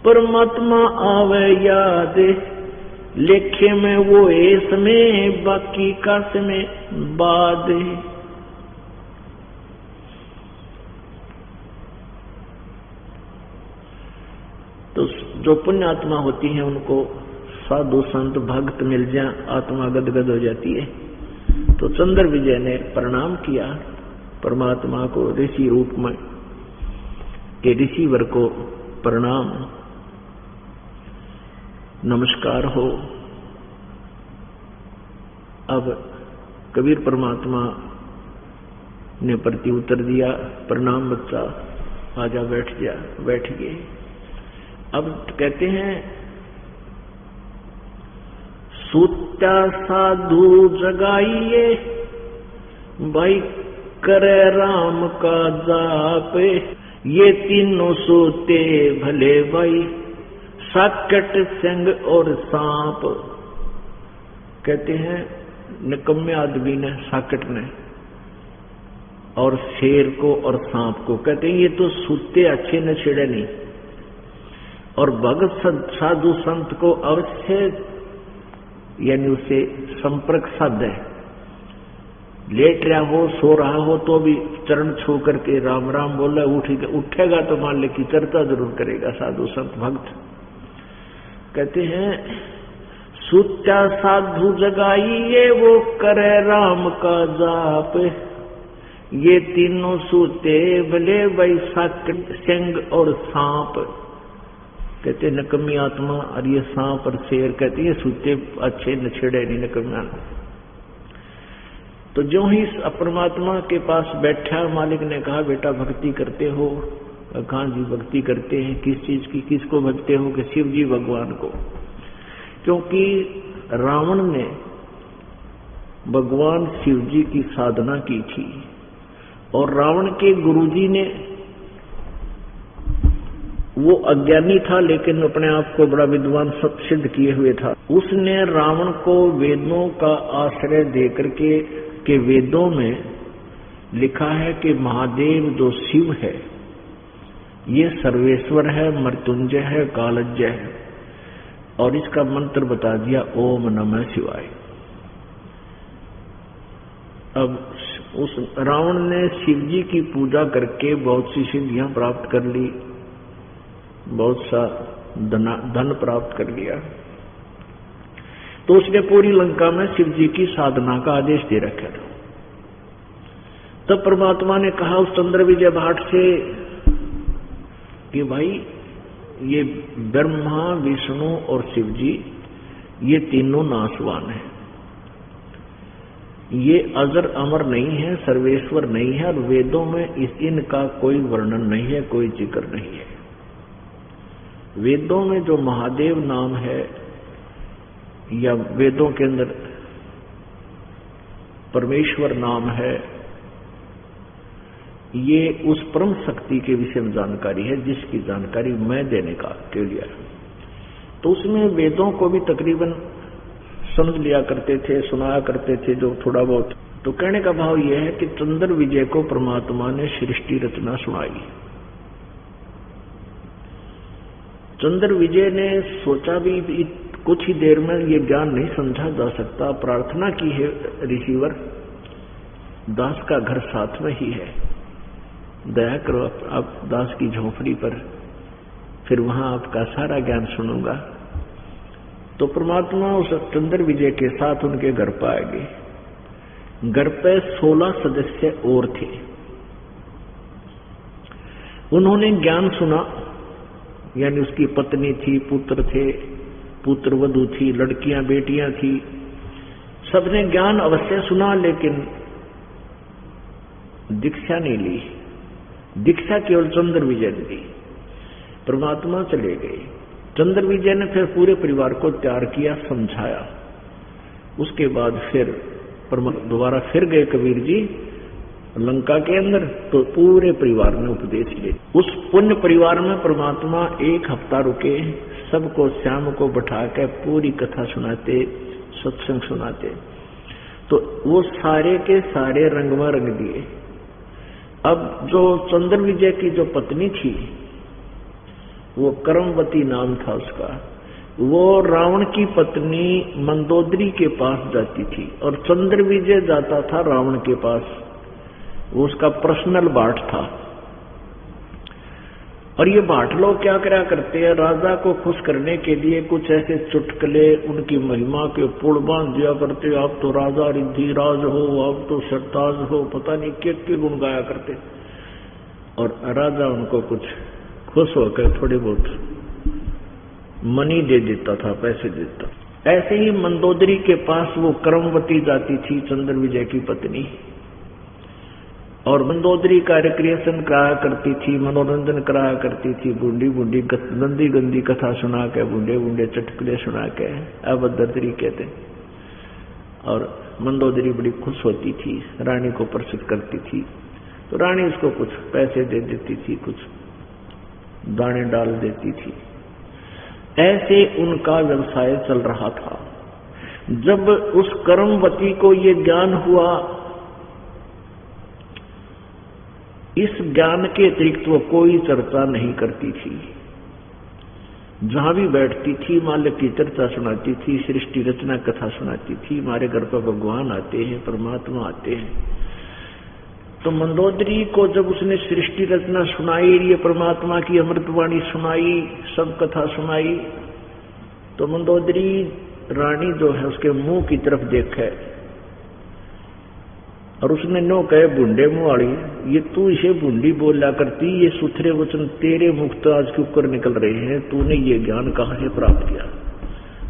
परमात्मा आवे याद, लेखे में वो ऐस में, बाकी काश में बाद। तो जो पुण्य आत्मा होती है उनको साधु संत भक्त मिल जाए, आत्मा गदगद हो जाती है। तो चंद्र विजय ने प्रणाम किया परमात्मा को ऋषि रूप में, के ऋषिवर को प्रणाम, नमस्कार हो। अब कबीर परमात्मा ने प्रति उत्तर दिया, प्रणाम बच्चा, आजा बैठ जा। बैठ गए। अब कहते हैं सूत्या साधु जगाइए, भाई करे राम का जाप, ये तीनों सोते भले भाई, साकट सिंह और सांप। कहते हैं निकम्मे आदमी ने, साकट ने और शेर को और सांप को, कहते हैं ये तो सूते अच्छे न छिड़े नहीं। और भगत साधु संत को अवश्य यानी उसे संपर्क साध है। लेट रहा हो, सो रहा हो तो भी चरण छू करके राम राम बोला, उठेगा तो मान ले की चर्चा जरूर करेगा साधु संत भक्त। कहते हैं सूत्या साधु जगाइए, वो करे राम का जाप, ये तीनों सूते भले भाई, साकट सिंह और सांप। कहते नकम्मी आत्मा, और ये सांप और शेर, कहते ये सूते अच्छे नछेड़े नहीं नकम्या। तो जो ही परमात्मा के पास बैठा, मालिक ने कहा बेटा भक्ति करते हो? कहा जी भक्ति करते हैं। किस चीज की? किसको भजते हो? कि शिव जी भगवान को। क्योंकि रावण ने भगवान शिव जी की साधना की थी, और रावण के गुरुजी ने, वो अज्ञानी था लेकिन अपने आप को बड़ा विद्वान सिद्ध किए हुए था। उसने रावण को वेदों का आश्रय देकर के वेदों में लिखा है कि महादेव जो शिव है ये सर्वेश्वर है, मृत्युंजय है, कालज्ञ है, और इसका मंत्र बता दिया ओम नमः शिवाय। अब उस रावण ने शिव जी की पूजा करके बहुत सी सिद्धियां प्राप्त कर ली, बहुत सा धन प्राप्त कर लिया। तो उसने पूरी लंका में शिव जी की साधना का आदेश दे रखा था। तब परमात्मा ने कहा उस चंद्र विजय भाट से कि भाई ये ब्रह्मा, विष्णु और शिव जी ये तीनों नाशवान हैं, ये अजर अमर नहीं है, सर्वेश्वर नहीं है, और वेदों में इनका कोई वर्णन नहीं है, कोई जिक्र नहीं है। वेदों में जो महादेव नाम है या वेदों के अंदर परमेश्वर नाम है, ये उस परम शक्ति के विषय में जानकारी है जिसकी जानकारी मैं देने का के लिए। तो उसमें वेदों को भी तकरीबन समझ लिया करते थे, सुनाया करते थे जो थोड़ा बहुत। तो कहने का भाव यह है कि चंद्र विजय को परमात्मा ने सृष्टि रचना सुनाई। चंद्र विजय ने सोचा भी कुछ ही देर में ये ज्ञान नहीं समझा जा सकता। प्रार्थना की है ऋषिवर, दास का घर साथ में ही है, दया करो आप दास की झोपड़ी पर, फिर वहां आपका सारा ज्ञान सुनूंगा। तो परमात्मा उस चंद्र विजय के साथ उनके घर पर आ गए। घर पे 16 सदस्य और थे। उन्होंने ज्ञान सुना, यानी उसकी पत्नी थी, पुत्र थे, पुत्र वधू थी, लड़कियां बेटियां थी, सबने ज्ञान अवश्य सुना, लेकिन दीक्षा नहीं ली। दीक्षा केवल चंद्र विजय ने दी। परमात्मा चले गए। चंद्र विजय ने फिर पूरे परिवार को तैयार किया, समझाया। उसके बाद फिर दोबारा फिर गए कबीर जी लंका के अंदर, तो पूरे परिवार ने उपदेश लिए। उस पुण्य परिवार में परमात्मा 1 हफ्ता रुके, सबको शाम को बैठा के पूरी कथा सुनाते, सत्संग सुनाते। तो वो सारे के सारे रंग में रंग दिए। अब जो चंद्र विजय की जो पत्नी थी, वो कर्मवती नाम था उसका, वो रावण की पत्नी मंदोदरी के पास जाती थी, और चंद्र विजय जाता था रावण के पास। वो उसका पर्सनल भाट था। और ये भाट लोग क्या करा करते हैं, राजा को खुश करने के लिए कुछ ऐसे चुटकुले उनकी महिमा के पुल बांध दिया करते। आप तो राजा रिद्धि राज हो, आप तो सरताज हो, पता नहीं क्या गुण गाया करते। और राजा उनको कुछ खुश होकर थोड़े बहुत मनी दे देता था, पैसे देता। ऐसे ही मंदोदरी के पास वो कर्मवती जाती थी, चंद्र विजय की पत्नी, और मंदोदरी का रिक्रिएशन कराया करती थी, मनोरंजन कराया करती थी, बूढ़ी बूढ़ी गंदी गंदी कथा सुना के, बूढ़े बूढ़े चटकले सुना के, अभद्र तरीके थे। और मंदोदरी बड़ी खुश होती थी, रानी को प्रसन्न करती थी। तो रानी उसको कुछ पैसे दे देती थी, कुछ दाने डाल देती थी। ऐसे उनका व्यवसाय चल रहा था। जब उस कर्मवती को ये ज्ञान हुआ, इस ज्ञान के अतिरिक्त वो कोई चर्चा नहीं करती थी। जहां भी बैठती थी मालिक की चर्चा सुनाती थी, सृष्टि रचना कथा सुनाती थी। हमारे घर पर भगवान आते हैं, परमात्मा आते हैं। तो मंदोदरी को जब उसने सृष्टि रचना सुनाई, ये परमात्मा की अमृतवाणी सुनाई, सब कथा सुनाई, तो मंदोदरी रानी जो है उसके मुंह की तरफ देखे और उसने नो कहे बूंदे मुंह वाली, ये तू इसे बूंदी बोला करती, ये सुथरे वचन तेरे मुख तो आज के ऊपर निकल रहे हैं, तूने ये ज्ञान कहाँ से प्राप्त किया?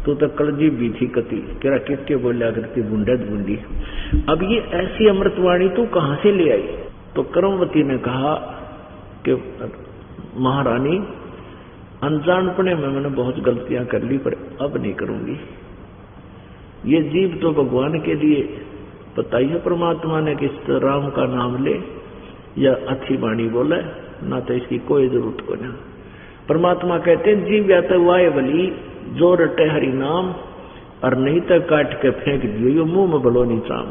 तू तो कलजी भी थी कति, तेरा किसके बोला करती बूंदे बूंदी। अब ये ऐसी अमृतवाणी तू कहाँ से ले आई? तो कर्मवती ने कहा कि महारानी, अनजानपने में मैंने बहुत गलतियां कर ली, पर अब नहीं करूंगी। ये जीव तो भगवान के लिए बताइए परमात्मा ने किस राम का नाम ले या अच्छी वाणी बोले, ना तो इसकी कोई जरूरत को ना। परमात्मा कहते हैं जीव या तो वाय बली जो रटे हरि नाम, और नहीं तो काट के फेंक दियो, यो मुंह में बलो नहीं चाम।